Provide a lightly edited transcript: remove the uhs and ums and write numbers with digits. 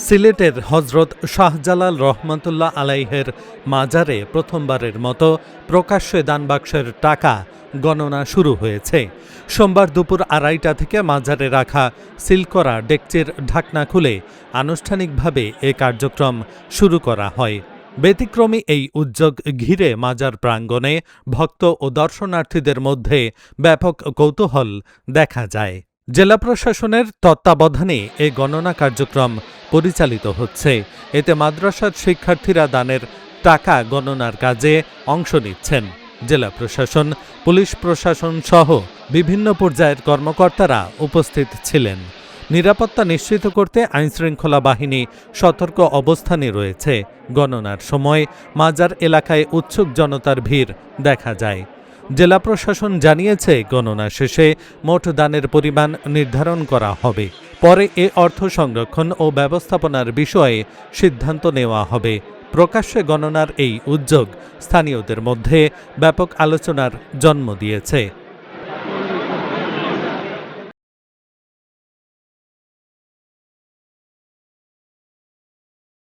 সিলেটের হজরত শাহজালাল রহমতুল্লাহ আলাইহের মাজারে প্রথমবারের মতো প্রকাশ্যে দানবাক্সের টাকা গণনা শুরু হয়েছে। সোমবার দুপুর 2:30টা থেকে মাজারে রাখা সিল করা ডেকচির ঢাকনা খুলে আনুষ্ঠানিকভাবে এ কার্যক্রম শুরু করা হয়। ব্যতিক্রমী এই উদ্যোগ ঘিরে মাজার প্রাঙ্গণে ভক্ত ও দর্শনার্থীদের মধ্যে ব্যাপক কৌতূহল দেখা যায়। জেলা প্রশাসনের তত্ত্বাবধানে এ গণনা কার্যক্রম পরিচালিত হচ্ছে। এতে মাদ্রাসার শিক্ষার্থীরা দানের টাকা গণনার কাজে অংশ নিচ্ছেন। জেলা প্রশাসন, পুলিশ প্রশাসন সহ বিভিন্ন পর্যায়ের কর্মকর্তারা উপস্থিত ছিলেন। নিরাপত্তা নিশ্চিত করতে আইনশৃঙ্খলা বাহিনী সতর্ক অবস্থানে রয়েছে। গণনার সময় মাজার এলাকায় উৎসুক জনতার ভিড় দেখা যায়। জেলা প্রশাসন জানিয়েছে, গণনা শেষে মোট দানের পরিমাণ নির্ধারণ করা হবে। পরে এ অর্থ সংরক্ষণ ও ব্যবস্থাপনার বিষয়ে সিদ্ধান্ত নেওয়া হবে। প্রকাশ্যে গণনার এই উদ্যোগ স্থানীয়দের মধ্যে ব্যাপক আলোচনার জন্ম দিয়েছে।